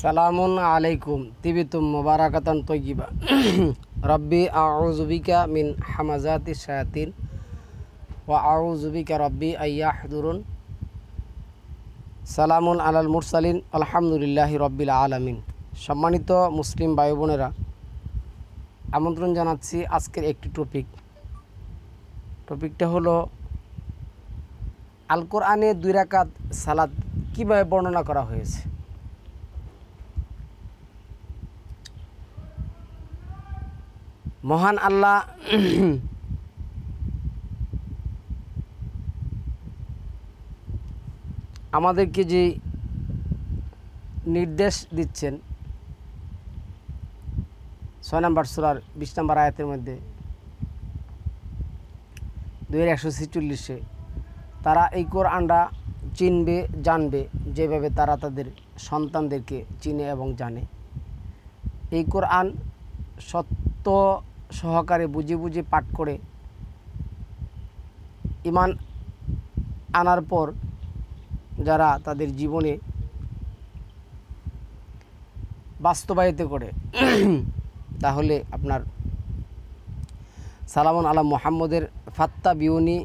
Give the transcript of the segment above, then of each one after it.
সালামুন আলাইকুম তিবিতুম মুবারাকাতান তয়্যিবা রব্বি আউযু বিকা মিন হামাযাতি শায়াতিন ওয়া আউযু বিকা রব্বি আইয়াহদুরুন। সালামুন আলাল মুরসালিন আলহামদুলিল্লাহি রব্বিল আলামিন। সম্মানিত মুসলিম ভাই বোনেরা, আমন্ত্রণ জানাচ্ছি আজকের একটি টপিকটা হলো আল কোরআনে 2 রাকাত সালাত কীভাবে বর্ণনা করা হয়েছে। মহান আল্লাহ আমাদেরকে যে নির্দেশ দিচ্ছেন 6 নম্বর সূরার 20 নম্বর আয়াতের মধ্যে 2146-এ, তারা এই কোরআনটা চিনবে, জানবে যেভাবে তারা তাদের সন্তানদেরকে চিনে এবং জানে। এই কোরআন সত্য সহকারে বুঝে বুঝে পাঠ করে ঈমান আনার পর যারা তাদের জীবনে বাস্তবায়িত করে তাহলে আপনার সালামুন আলা মুহাম্মদের ফাত্তা বিউনি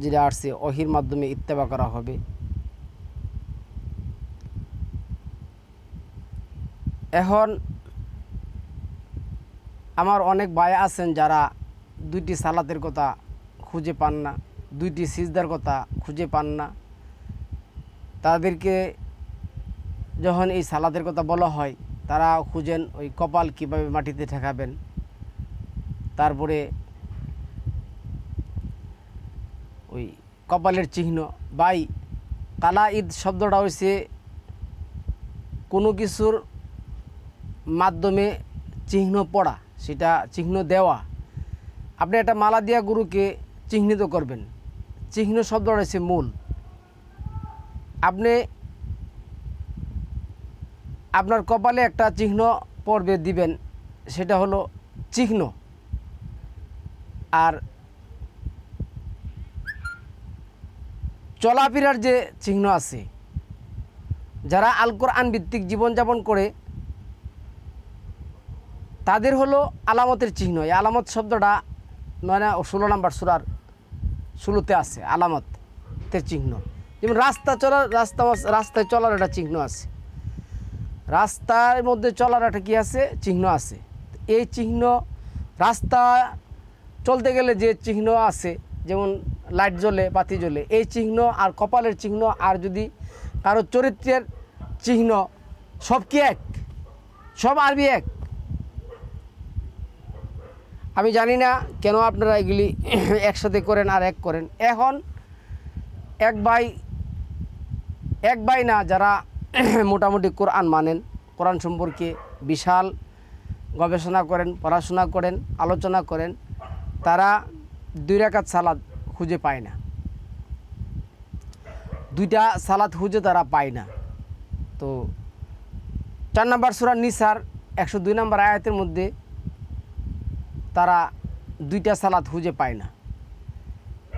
যেটা আসছে ওহির মাধ্যমে ইত্তেবা করা হবে। এখন আমার অনেক ভাই আছেন যারা 2টি সালাতের কথা খুঁজে পান না, 2টি সিজদার কথা খুঁজে পান না। তাদেরকে যখন এই সালাতের কথা বলা হয়, তারা খুঁজেন ওই কপাল কীভাবে মাটিতে ঠেকাবেন, তারপরে ওই কপালের চিহ্ন। ভাই, কালা ঈদ শব্দটা হয়েছে কোনো কিছুর মাধ্যমে চিহ্ন পড়া, সেটা চিহ্ন দেওয়া। আপনি একটা মালা দিয়া গুরুকে চিহ্নিত করবেন, চিহ্ন শব্দটা হচ্ছে মূল। আপনি আপনার কপালে একটা চিহ্ন পড়বে দিবেন, সেটা হলো চিহ্ন। আর চলাফেরার যে চিহ্ন আছে, যারা আল কোরআন ভিত্তিক জীবনযাপন করে তাদের হলো আলামতের চিহ্ন। এই আলামত শব্দটা 16 নম্বর সূরার শুরুতে আছে, আলামতের চিহ্ন। যেমন রাস্তায় চলার একটা চিহ্ন আছে, রাস্তার মধ্যে চলার একটা কী আছে, চিহ্ন আছে। এই চিহ্ন রাস্তা চলতে গেলে যে চিহ্ন আছে, যেমন লাইট জ্বলে, বাতি জ্বলে, এই চিহ্ন আর কপালের চিহ্ন আর যদি কারো চরিত্রের চিহ্ন, সব কি এক? সব আরবি এক। আমি জানি না কেন আপনারা এগুলি একসাথে করেন আর এক করেন। এখন এক ভাই না, যারা মোটামুটি কোরআন মানেন, কোরআন সম্পর্কে বিশাল গবেষণা করেন, পড়াশোনা করেন, আলোচনা করেন, তারা 2 রাকাত সালাত খুঁজে পায় না। 2টা সালাত খুঁজে তারা পায় না। তো 4 নম্বর সূরা নিসার 102 নম্বর আয়াতের মধ্যে তারা 2টা সালাত খুঁজে পায় না।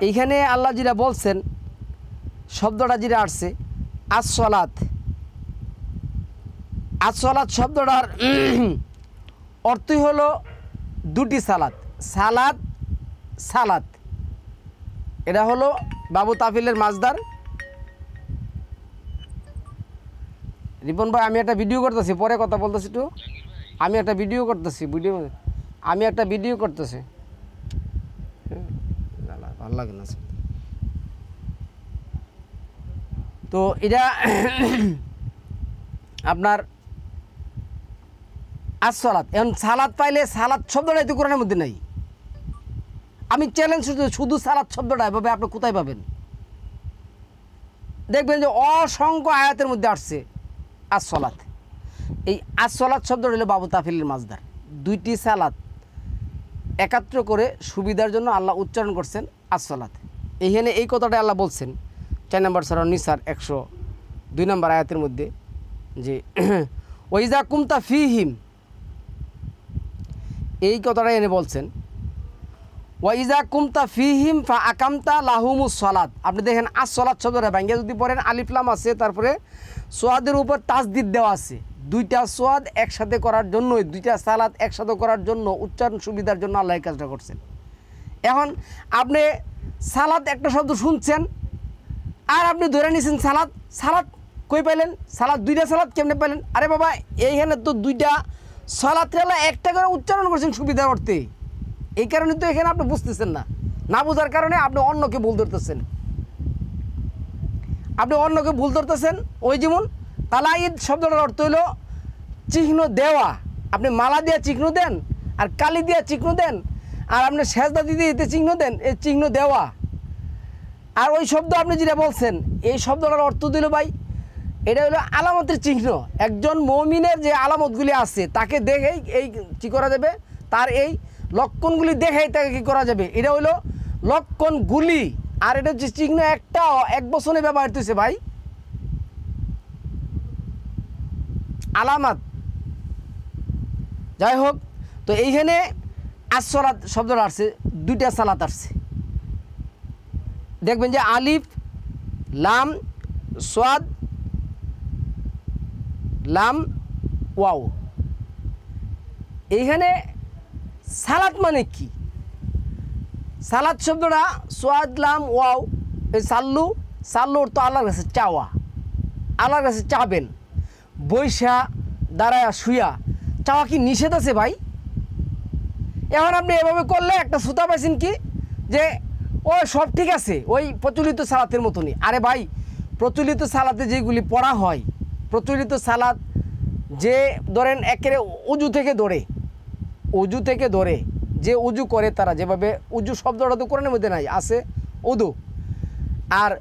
এইখানে আল্লাহ যেটা বলছেন, শব্দটা যেটা আসছে আসসালাত শব্দটার অর্থই হলো 2টি সালাত। সালাত এটা হলো বাবু তাফিলের মাজদার। রিপন ভাই, আমি একটা ভিডিও করতেছি, পরে কথা বলতেছি একটু। আমি একটা ভিডিও করতেছি ভালো লাগে না তো এটা আপনার আসসালাত। এখন সালাত পাইলে, সালাত শব্দটাই তো কোরআনের মধ্যে নাই। আমি চ্যালেঞ্জ শুধু সালাত শব্দটা এভাবে আপনি কোথায় পাবেন? দেখবেন যে অসংখ্য আয়াতের মধ্যে আসছে আসসালাত। এই আসসালাত শব্দটা হলো বাবু তাফিলের মাজদার। 2টি সালাত একাত্র করে সুবিধার জন্য আল্লাহ উচ্চারণ করছেন আসসালাত। এইখানে এই কথাটা আল্লাহ বলছেন 4 নম্বর সূরা নিসার 102 নম্বর আয়াতের মধ্যে যে ওয়াইজা কুমতা ফিহিম, এই কথাটা এনে বলছেন ওয়াইজা কুমতা ফিহিম ফা আকামতা লাহুমুস সালাত। আপনি দেখেন আস সালাত শব্দটা ভাঙ্গিয়া যদি পড়েন আলিফ লাম আছে, তারপরে সোয়াদের উপর তাসদিদ দেওয়া আছে। দুইটা সোয়াদ একসাথে করার জন্য, দুইটা সালাত একসাথে করার জন্য, উচ্চারণ সুবিধার জন্য আল্লাহ এই কাজটা করছেন। এখন আপনি সালাত একটা শব্দ শুনছেন আর আপনি ধরে নিয়েছেন সালাত। সালাত কই পাইলেন? সালাত দুইটা সালাত কেমনে পাইলেন? আরে বাবা, এইখানে তো দুইটা সালাত একটা করে উচ্চারণ করছেন সুবিধার অর্থে। এই কারণে তো এখানে আপনি বুঝতেছেন না, না বোঝার কারণে আপনি অন্যকে ভুল ধরতেছেন। আপনি অন্যকে ভুল ধরতেছেন। ওই যেমন তালাইদ শব্দটার অর্থ হলো চিহ্ন দেওয়া। আপনি মালা দিয়ে চিহ্ন দেন, আর কালি দিয়ে চিহ্ন দেন, আর আপনি সেজদা দিতে দিতে চিহ্ন দেন, এই চিহ্ন দেওয়া। আর ওই শব্দ আপনি যেটা বলছেন, এই শব্দটার অর্থ দিল ভাই, এটা হলো আলামতের চিহ্ন। একজন মুমিনের যে আলামতগুলি আছে তাকে দেখেই এই কী করা যাবে, তার এই লক্ষণগুলি দেখেই তাকে কী করা যাবে, এটা হলো লক্ষণগুলি। আর এটা হচ্ছে চিহ্ন, একটা এক বছরে ব্যবহৃত হয়েছে ভাই, আলামাত। যাই হোক, তো এইখানে আসসালাত শব্দটা আসছে, দুইটা সালাত আসছে। দেখবেন যে আলিফ লাম সোয়াদ লাম ওয়াও। এইখানে সালাত মানে কি? সালাত শব্দটা সোয়াদ লাম ওয়াও, এই সাল্লু, সাল্লুর তো আল্লাহর কাছে চাওয়া, আল্লাহর কাছে চাবেন। বৈশা দাঁড়ায়া শুয়া চাওয়া কি নিষেধ আছে ভাই? এখন আপনি এভাবে করলে একটা সুতা পাইছেন কি, যে ও সব ঠিক আছে, ওই প্রচলিত সালাতের মতনই। আরে ভাই, প্রচলিত সালাতে যেগুলি পড়া হয়, প্রচলিত সালাত যে ধরেন একেবারে উজু থেকে ধরে, উজু থেকে ধরে যে উজু করে তারা যেভাবে, উজু শব্দটা তো কোরআনের মধ্যে নাই, আছে উদু। আর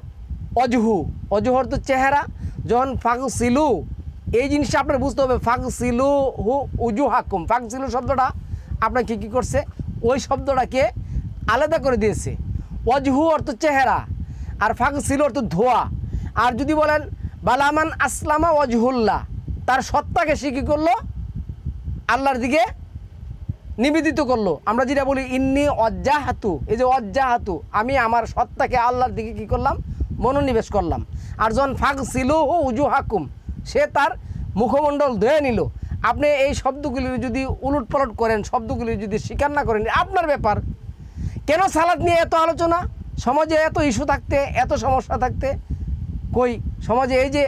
অজহু, অজুহর তো চেহারা। যখন ফাগসিলু, এই জিনিসটা আপনার বুঝতে হবে, ফাগসিলু হু উজু হাকুম, ফাগসিলু শব্দটা আপনাকে কী করছে, ওই শব্দটাকে আলাদা করে দিয়েছে। অজহু অর্থ চেহারা, আর ফাগসিলু অর্থ ধোয়া। আর যদি বলেন বালামান আসলামা ওয়াজহুল্লাহ, তার সত্তাকে সে কী করলো, আল্লাহর দিকে নিবেদিত করলো। আমরা যেটা বলি ইন্নি অজ্জাহাতু, এই যে অজ্জাহাতু, আমি আমার সত্তাকে আল্লাহর দিকে কী করলাম, মনোনিবেশ করলাম। আর যখন ফাগসিলু হু উজু হাকুম, সে তার মুখমণ্ডল ধুয়ে নিল। আপনি এই শব্দগুলি যদি উলট পালট করেন, শব্দগুলি যদি স্বীকার না করেন, আপনার ব্যাপার। কেন সালাত নিয়ে এত আলোচনা, সমাজে এত ইস্যু থাকতে, এত সমস্যা থাকতে? কই সমাজে এই যে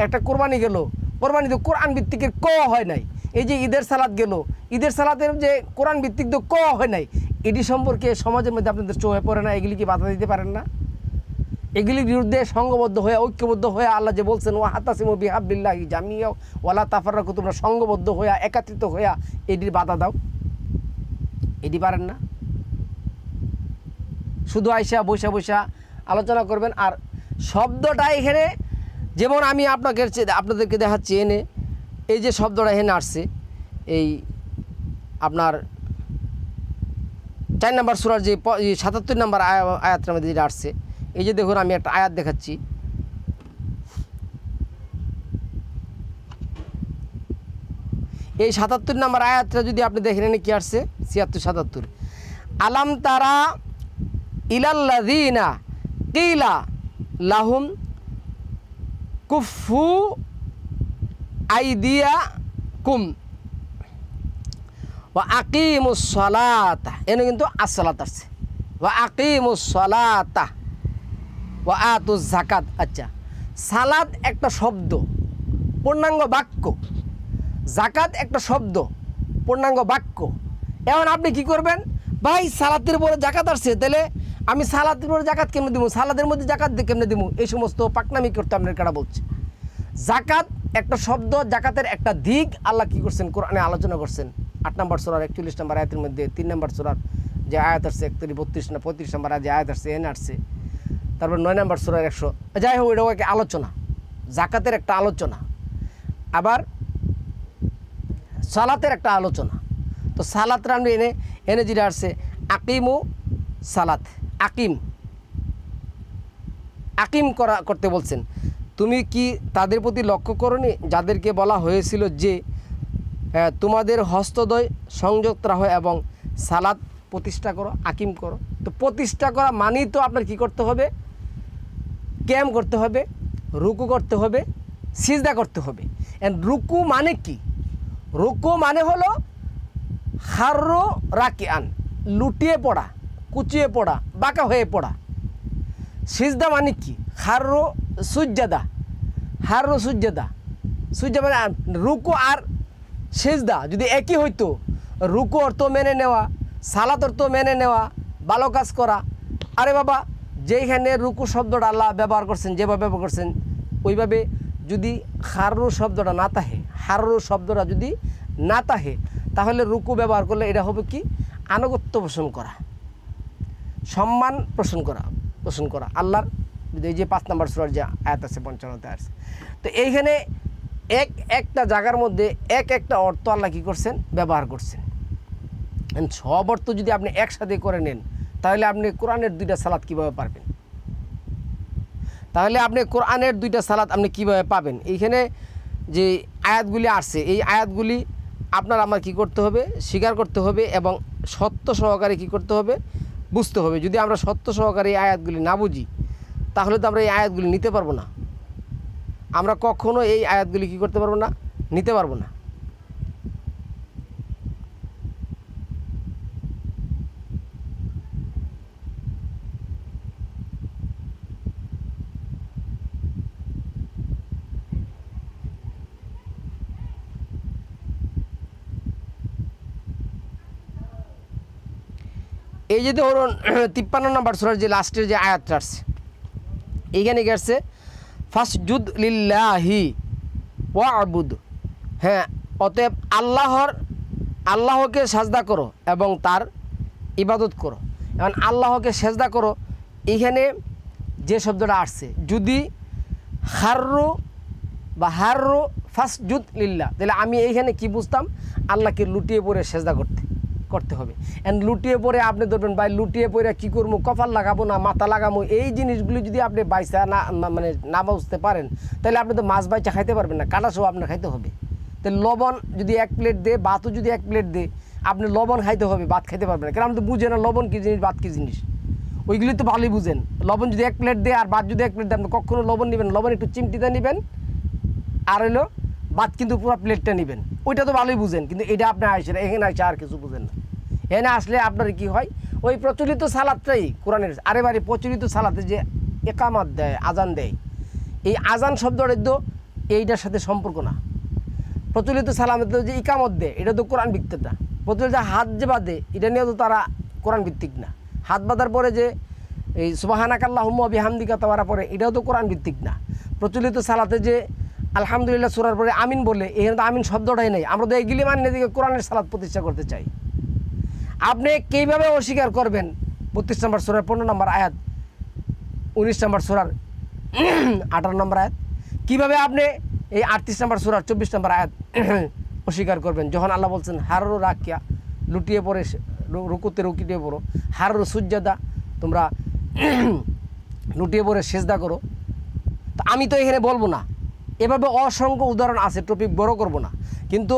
একটা কোরবানি গেল, কোরবানি তো কোরআন ভিত্তিকের ক হয় নাই। এই যে ঈদের সালাত গেল, ঈদের সালাতের যে কোরআন ভিত্তিক তো ক হয় নাই, এটি সম্পর্কে সমাজের মধ্যে আপনাদের চোখে পড়ে না? এগুলিকে বাধা দিতে পারেন না? এগুলির বিরুদ্ধে সংঘবদ্ধ হয়ে, ঐক্যবদ্ধ হয়ে, আল্লাহ যে বলছেন ওয়া হাতাসিমু বিহাবলিল্লাহি জামিয়া ওয়ালা তাফাররাকু, তোমরা সংঘবদ্ধ হইয়া, একত্রিত হইয়া এটির বাধা দাও, এটি পারেন না? শুধু আইসা বৈশা বৈশা আলোচনা করবেন। আর শব্দটা এখানে যেমন আমি আপনাদেরকে দেখাচ্ছি, এনে এই যে শব্দটা এখানে আসছে, এই আপনার 4 নম্বর সূরার যে 77 নম্বর আয়াতের মধ্যে যেটা আসছে, এই যে দেখুন আমি একটা আয়াত দেখাচ্ছি। এই 77 নম্বর আয়াতটা যদি আপনি দেখেন, এনে কি আসছে, 76 77, আলাম তারা ইলাল্লাযীনা কিলা লাহুম কুফু আইদিয়াকুম ওয়া আকিমুস সালাতা, এনে কিন্তু আসসালাত আসছে, ওয়া আকিমুস সালাতা ওয়া আতুজ যাকাত। আচ্ছা, সালাত একটা শব্দ, পূর্ণাঙ্গ বাক্য। যাকাত একটা শব্দ, পূর্ণাঙ্গ বাক্য। এখন আপনি কি করবেন, ভাই সালাতের পরে জাকাত আসছে, তাহলে আমি সালাতের পরে জাকাত কেমনে দিব, সালাদের মধ্যে জাকাত কেমনে দিব, এই সমস্ত পাকনামি করতে আপনার কারা বলছে। জাকাত একটা শব্দ, জাকাতের একটা দিক আল্লাহ কী করছেন, কোরআনে আলোচনা করছেন। 8 নম্বর সূরার 41 নম্বর আয়াতের মধ্যে, 3 নম্বর সূরার যে আয়াত আসছে 31 না 35 নম্বর যে আয়াত আসছে, এনে আসছে। তারপর 9 নম্বর সূরার 100। যাই হোক, এটাও একটা আলোচনা, জাকাতের একটা আলোচনা, আবার সালাতের একটা আলোচনা। তো সালাতটা আপনি এনে যেটা আসছে আকিমু সালাত, আকিম, আকিম করতে বলছেন। তুমি কি তাদের প্রতি লক্ষ্য করনি যাদেরকে বলা হয়েছিল যে তোমাদের হস্তদ্বয় সংযুক্ত রাখো এবং সালাত প্রতিষ্ঠা করো, আকিম করো। তো প্রতিষ্ঠা করা মানেই তো আপনার কি করতে হবে, ক্যাম করতে হবে, রুকু করতে হবে, সিজদা করতে হবে। এন্ড রুকু মানে কি? রুকু মানে হলো খাররু রাকিআন, লুটিয়ে পড়া, কুচিয়ে পড়া, বাঁকা হয়ে পড়া। সিজদা মানে কি? খাররু সুজ্জাদা, হাররু সুজ্জাদা। সুজ্জা মানে রুকু আর সিজদা যদি একই হইতো, রুকু অর্থ মেনে নেওয়া, সালাত অর্থ মেনে নেওয়া, ভালো কাজ করা। আরে বাবা, যেইখানে রুকু শব্দটা আল্লাহ ব্যবহার করছেন, যেভাবে ব্যবহার করছেন ওইভাবে যদি খাররু শব্দটা না থাকে, হাররু শব্দটা যদি না থাকে, তাহলে রুকু ব্যবহার করলে এটা হবে কি? আনুগত্য পোষণ করা, সম্মান পোষণ করা আল্লাহর। এই যে 5 নম্বর সূরার যে আয়াত আছে 55 আছে, তো এইখানে একটা জায়গার মধ্যে একটা অর্থ আল্লাহ কী করছেন, ব্যবহার করছেন। সব অর্থ যদি আপনি একসাথে করে নেন, তাহলে আপনি কোরআনের 2টা সালাত কীভাবে পারবেন? তাহলে আপনি কোরআনের 2টা সালাত আপনি কীভাবে পাবেন? এইখানে যে আয়াতগুলি আসছে, এই আয়াতগুলি আপনার আমার কি করতে হবে, স্বীকার করতে হবে এবং সত্য সহকারে কি করতে হবে, বুঝতে হবে। যদি আমরা সত্য সহকারে এই আয়াতগুলি না বুঝি, তাহলে তো আমরা এই আয়াতগুলি নিতে পারবো না। আমরা কখনো এই আয়াতগুলি কি করতে পারবো না, নিতে পারবো না। এই যে ধরুন 53 নম্বর সূরার যে লাস্টের যে আয়াতটা আসছে, এইখানে কি আসছে, ফাসজুদ লিল্লাহি ওয়া'বুদ। হ্যাঁ, অতএব আল্লাহকে সাজদা করো এবং তার ইবাদত করো। এখন আল্লাহকে সাজদা করো, এইখানে যে শব্দটা আসছে, যদি হাররু ফাসজুদ লিল্লাহ, তাহলে আমি এইখানে কি বুঝতাম, আল্লাহকে লুটিয়ে পড়ে সাজদা করতে হবে। অ্যান্ড লুটিয়ে পড়ে আপনি ধরবেন ভাই, লুটিয়ে পড়ে কী করবো, কপাল লাগাবো না মাথা লাগাবো, এই জিনিসগুলি যদি আপনি বাইসা না বুঝতে পারেন, তাহলে আপনি তো মাছ বাইচা খাইতে পারবেন না, কাটা সহ আপনার খাইতে হবে। তাহলে লবণ যদি 1 প্লেট দে, ভাতও যদি 1 প্লেট দে, আপনি লবণ খাইতে হবে, ভাত খাইতে পারবেন না। কারণ আপনি তো বুঝে না লবণ কী জিনিস, ভাত কী জিনিস, ওইগুলি তো ভালোই বুঝেন। লবণ যদি 1 প্লেট দে আর ভাত যদি 1 প্লেট দেয়, আপনি কখনও লবণ নেবেন, লবণ একটু চিমটিতে নেবেন, আর হলো ভাত কিন্তু পুরো প্লেটটা নেবেন, ওইটা তো ভালোই বুঝেন। কিন্তু এটা আপনি আসে না, এখানে আসে আর কিছু বুঝেন না। এখানে আসলে আপনার কি হয়, ওই প্রচলিত সালাদটাই কোরআনের, আরে বারে প্রচলিত সালাতে যে একামত দেয়, আজান দেয়, এই আজান শব্দটা তো এইটার সাথে সম্পর্ক না। প্রচলিত সালামের তো যে ইকামত দেয়, এটা তো কোরআন ভিত্তিক না। প্রচলিত হাত যে বাঁধে, এটা নিয়েও তো তারা কোরআন ভিত্তিক না। হাত বাঁধার পরে যে এই সুবহানাকাল্লাহুম্মা ওয়া বিহামদিকা তাওয়ারা পরে, এটাও তো কোরআন ভিত্তিক না। প্রচলিত সালাতে যে আলহামদুলিল্লাহ সূরার পরে আমিন বলে, এখানে তো আমিন শব্দটাই নেই। আমরা তো এইগুলি মানে দিকে কোরআনের সালাত প্রতিষ্ঠা করতে চাই। আপনি কীভাবে অস্বীকার করবেন? 32 নম্বর সূরার 15 নম্বর আয়াত, 19 নম্বর সূরার 18 নম্বর আয়াত, কীভাবে আপনি এই 38 নম্বর সূরার 24 নম্বর আয়াত অস্বীকার করবেন? যখন আল্লাহ বলছেন হাররু রাকিয়া, লুটিয়ে পড়ে রুকুতে রুকিয়ে পড়ো, হাররু সুজ্জাদা, তোমরা লুটিয়ে পড়ে সেজদা করো। তো আমি তো এখানে বলবো না, এভাবে অসংখ্য উদাহরণ আছে, টপিক বড় করব না। কিন্তু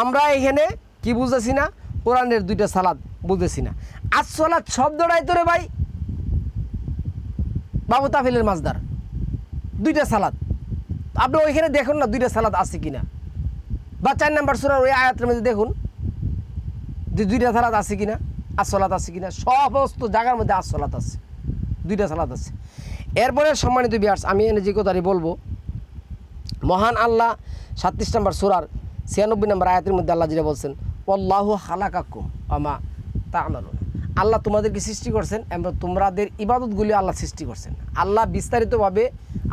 আমরা এখানে কি বুঝতেছি না, কোরআনের 2টা সালাত বুঝতেছি না। আসসালাত শব্দটাই তো রে ভাই বাবু তাফিলের মাজদার, 2টা সালাত। আপনি ওইখানে দেখুন না 2টা সালাত আছে কিনা, বা 4 নম্বর সূরার ওই আয়াতের মধ্যে দেখুন যে 2টা সালাত আছে কিনা, আসসালাত আছে কিনা। সমস্ত জায়গার মধ্যে আসসালাত আছে, 2টা সালাত আছে। এরপরে সম্মানিত ভিউয়ার্স, আমি এনে যে কথাটি বলবো, মহান আল্লাহ 37 নম্বর সূরার 96 নম্বর আয়াতের মধ্যে আল্লাহ যেটা বলছেন, আল্লাহু খালাকাকুম ওয়া মা তা'মালুন, আল্লাহ তোমাদেরকে সৃষ্টি করছেন এবং তোমাদের ইবাদতগুলি আল্লাহ সৃষ্টি করছেন। আল্লাহ বিস্তারিতভাবে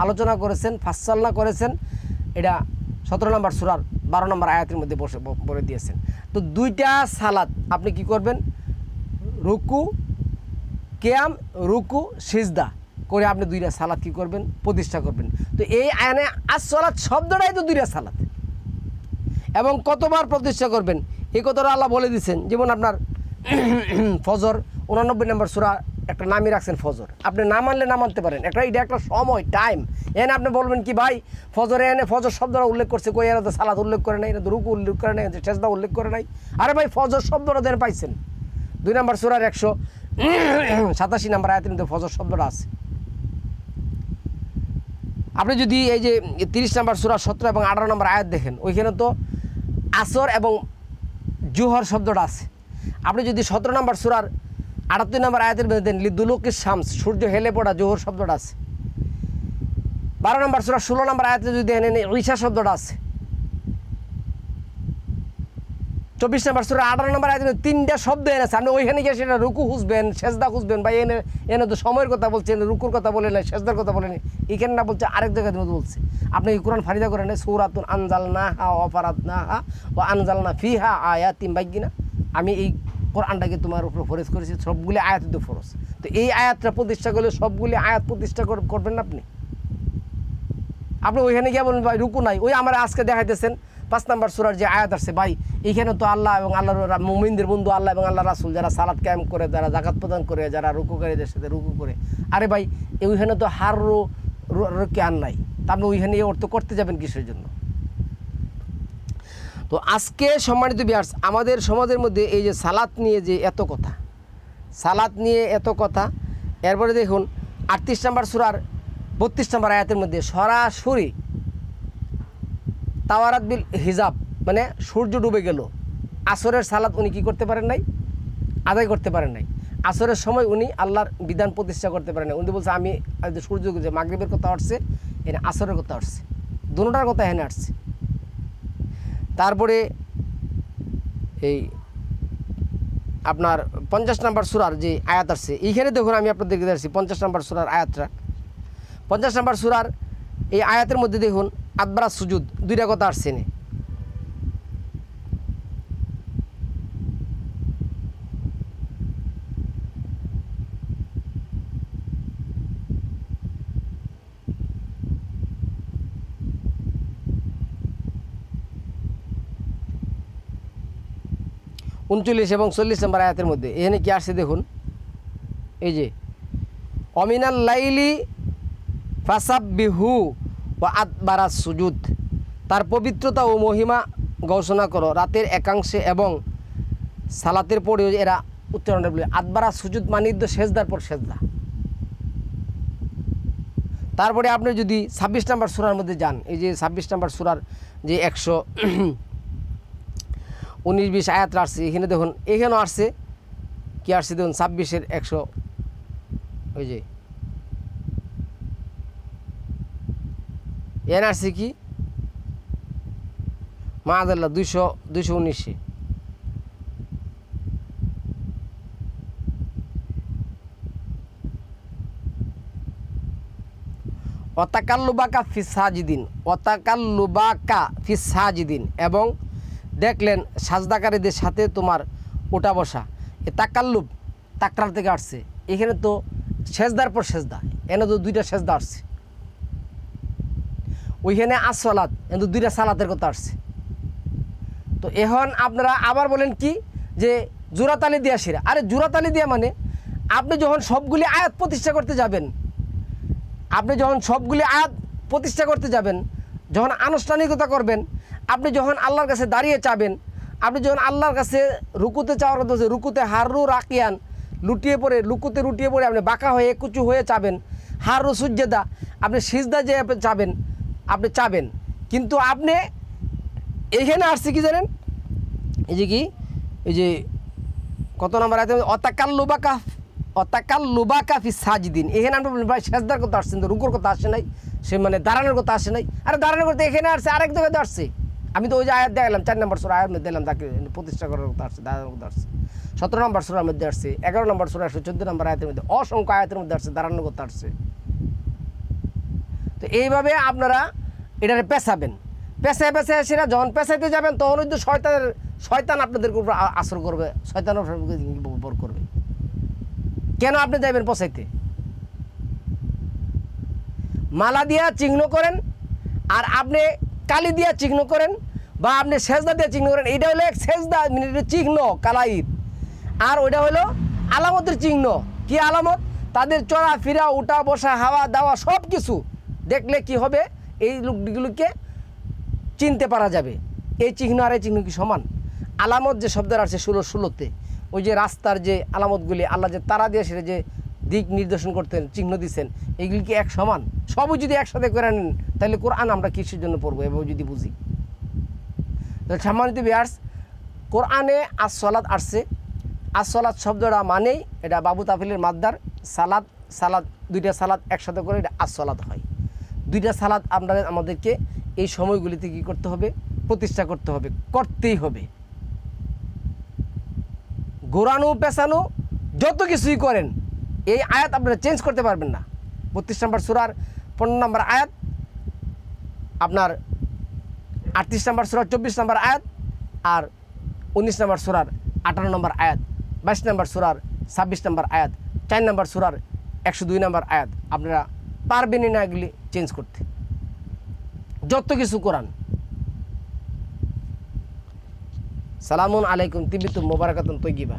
আলোচনা করেছেন, ফাসসালনা করেছেন, এটা 17 নম্বর সূরার 12 নম্বর আয়াতের মধ্যে বলে দিয়েছেন। তো 2টা সালাত আপনি কি করবেন, রুকু কিয়াম, রুকু সিজদা করে আপনি 2টা সালাত কি করবেন, প্রতিষ্ঠা করবেন। তো এই আয়ানে আসসালাত শব্দটাই তো 2টা সালাত, এবং কতবার প্রতিষ্ঠা করবেন এই কথাটা আল্লাহ বলে দিচ্ছেন। যেমন আপনার ফজর 89 নম্বর সূরা একটা নামই রাখছেন ফজর, আপনি না মানলে না মানতে পারেন, এটা একটা সময় টাইম। এনে আপনি বলবেন কি ভাই ফজরে এনে ফজর শব্দটা উল্লেখ করছে, কই এরা তো সালাত উল্লেখ করে নাই, এটা তো রুকু উল্লেখ করে নাই, সেজদা উল্লেখ করে নাই। আরে ভাই ফজর শব্দটা দেন পাইছেন, 2 নম্বর সূরার 187 নম্বর আয়াতের মধ্যে ফজর শব্দটা আছে। আপনি যদি এই যে 30 নম্বর সূরা 17 এবং 18 নম্বর আয়াত দেখেন, ওইখানে তো আসর এবং জুহর শব্দটা আছে। আপনি যদি 17 নম্বর সূরার 78 নম্বর আয়াতের মধ্যে দেন লিদুলুকিস শামস, সূর্য হেলে পড়া, জোহর শব্দটা আছে। 12 নম্বর সূরা 16 নম্বর আয়াতে যদি দেখেন ঈশা শব্দটা আছে। 24 নম্বর সূরা 18 নম্বর আয়াতে 3টা শব্দ এনেছে। আপনি ওইখানে গিয়ে সেটা রুকু খুঁজবেন, সেজদা খুঁজবেন, বা এনে তো সময়ের কথা বলছেন, রুকুর কথা বলে নাই, সেজদার কথা বলে নাই, এখানে না বলছে আরেক জায়গায় মধ্যে বলছে। আপনি এই কোরআন ফারিদা করেন সূরাতুন আনজালনাহা ওয়া ফারাদনাহা ওয়া আনজালনা ফিহা আয়াতিন বাইয়িনা, আমি এই কোরআনটাকে তোমার উপর ফরজ করেছি, সবগুলি আয়াত তো ফরজ। তো এই আয়াতটা প্রতিষ্ঠা করলে সবগুলি আয়াত প্রতিষ্ঠা করবেন না আপনি। আপনি ওইখানে গিয়ে বলবেন ভাই রুকু নাই, ওই আমার আজকে দেখাইতেছেন 5 নম্বর সূরার যে আয়াত আসছে, ভাই এইখানে তো আল্লাহ এবং আল্লাহর মুমিনদের বন্ধু আল্লাহ এবং আল্লাহ রাসূল যারা সালাত কায়েম করে, যারা যাকাত প্রদান করে, যারা রুকুকারীদের সাথে রুকু করে, আরে ভাই ওইখানে তো হার রুকে আর নাই, তা আপনি ওইখানে অর্থ করতে যাবেন কিসের জন্য? তো আজকে সম্মানিত ভিউয়ার্স, আমাদের সমাজের মধ্যে এই যে সালাত নিয়ে যে এত কথা, সালাত নিয়ে এত কথা, এরপরে দেখুন 38 নম্বর সূরার 32 নম্বর আয়াতের মধ্যে সরাসরি তাওয়ারাত বিল হিজাব, মানে সূর্য ডুবে গেল, আসরের সালাত উনি কী করতে পারেন নাই, আদায় করতে পারেন নাই। আসরের সময় উনি আল্লাহর বিধান প্রতিষ্ঠা করতে পারেন নাই। উনি বলছে আমি সূর্য যে মাগরিবের কথা আসছে, এখানে আসরের কথা আসছে, দুটোটার কথা এখানে আসছে। তারপরে এই আপনার 50 নম্বর সূরার যে আয়াত আসছে, এইখানে দেখুন আমি আপনাদেরকে দেখছি 50 নম্বর সূরার আয়াতটা, 50 নম্বর সূরার এই আয়াতের মধ্যে দেখুন আদবারা সুজুদ, দুইটা কথা আসছে না। উনচল্লিশ এবং 40 নম্বর আয়াতের মধ্যে এখানে কি আসছে দেখুন, এই যে অমিনাল লাইলি ফাসাব্বিহু ওয়া আদবারা সুজুদ, তার পবিত্রতা ও মহিমা ঘোষণা করো রাতের একাংশে এবং সালাতের পরেও এরা উচ্চারণটা বলে। আদবারা সুজুদ মানে তো সেজদার পর সেজদা। তারপরে আপনি যদি 26 নম্বর সূরার মধ্যে যান, এই যে 26 নম্বর সূরার যে 119-20 আয়াতটা আসছে, এখানে দেখুন এখানেও আসছে কি আসছে দেখুন 26-এর 100, ওই যে এন আসছে কি মাআযাল্লাহ 219-এ অতাকাল্লুবাকা ফিস সাজিদিন, অতাকাল্লুবাকা ফিস সাজিদিন, এবং দেখলেন সাজদাকারীদের সাথে তোমার ওঠা বসা। এ তাকাল্লুব তাকরার থেকে আসছে, এখানে তো সেজদার পর সেজদা, এনে তো 2টা সেজদা আসছে। ওইখানে আসসালাত, কিন্তু 2টা সালাতের কথা আসছে। তো এখন আপনারা আবার বলেন কি যে জোড়াতালি দিয়া সেরা, আরে জোড়াতালি দিয়া মানে আপনি যখন সবগুলি আয়াত প্রতিষ্ঠা করতে যাবেন, আপনি যখন সবগুলি আয়াত প্রতিষ্ঠা করতে যাবেন, যখন আনুষ্ঠানিকতা করবেন, আপনি যখন আল্লাহর কাছে দাঁড়িয়ে চাবেন, আপনি যখন আল্লাহর কাছে রুকুতে চাওয়ার কথা হচ্ছে, রুকুতে হারু রাকিয়ান লুটিয়ে পড়ে, লুকুতে লুটিয়ে পড়ে আপনি বাঁকা হয়ে কুচু হয়ে চাবেন, হারু সুজ্জেদা আপনি সিজদা যে চাবেন, আপনি চাবেন, কিন্তু আপনি এইখানে আসছে কি জানেন, এই যে কি এই যে কত নম্বর আছে অতাকাল্লুবাকা ফিস সাজিদিন, এখানে আপনি ভাই সেজদার কথা আসছেন, তো রুকুর কথা আসে নাই, সে মানে দাঁড়ানোর কথা আসে নাই। আরে দাঁড়ানোর কথা এখানে আসছে, আরেক জায়গায় আসছে। আমি তো ওই যে আয়াত দেখলাম 4 নম্বর সূরা আয়াত মধ্যে দিলাম, তাকে প্রতিষ্ঠা করার কথা আসছে, দাঁড়ানোর কথা আসছে। 17 নম্বর সূরার মধ্যে আসছে, 11 নম্বর সূরা 114 নম্বর আয়াতের মধ্যে অসংখ্য আয়াতের মধ্যে আসছে, দাঁড়ানোর কথা আসছে। তো এইভাবে আপনারা এটারে পেঁচাবেন, পেঁচায় পেঁচায় সেটা যখন পেঁচাইতে যাবেন, তখন ওই তো শয়তান আপনাদের উপর আসর করবে, শয়তান উপর করবে। কেন আপনি যাবেন পচাইতে? মালা দিয়া চিহ্ন করেন, আর আপনি কালি দিয়া চিহ্ন করেন, বা আপনি সেজদা দিয়ে চিহ্ন করেন। এইটা হলো এক সেজদা চিহ্ন কালাইদ, আর ওইটা হলো আলামতের চিহ্ন। কি আলামত? তাদের চড়া ফিরা, উঠা বসা, হাওয়া দাওয়া সব কিছু দেখলে কি হবে, এই লোকগুলোকে চিনতে পারা যাবে। এই চিহ্ন আর এই চিহ্ন কি সমান? আলামত যে শব্দের আছে 16-16-তে, ওই যে রাস্তার যে আলামতগুলি আল্লাহ যে তারা দিয়ে সেটা যে দিক নির্দেশন করতেন, চিহ্ন দিচ্ছেন, এগুলি কি এক সমান? সবই যদি একসাথে করে নেন তাহলে কোরআন আমরা কিসের জন্য পড়বো এভাবে যদি বুঝি? তো সম্মানিত ভিউয়ার্স, কোরআনে আসসালাত আসছে। আসসালাত শব্দটা মানেই এটা বাবু তাফিলের মাদ্দার সালাদ, সালাদ দুইটা সালাদ একসাথে করে এটা আসসালাত হয়। দুইটা সালাদ আমাদেরকে এই সময়গুলিতে কী করতে হবে? প্রতিষ্ঠা করতে হবে, করতেই হবে। ঘোরানো পেছানো যত কিছুই করেন এই আয়াত আপনারা চেঞ্জ করতে পারবেন না। 32 নম্বর সূরার 15 নম্বর আয়াত, আপনার 38 নম্বর সূরার 24 নম্বর আয়াত, আর 19 নম্বর সূরার 18 নম্বর আয়াত, 22 নম্বর সূরার 26 নম্বর আয়াত, 4 নম্বর সূরার 102 নম্বর আয়াত আপনারা পারবেনই না এগুলি চেঞ্জ করতে, যত কিছু কোরআন। সালামুন আলাইকুম তিবিতুম মুবারাকাতুন তৈয়িবা।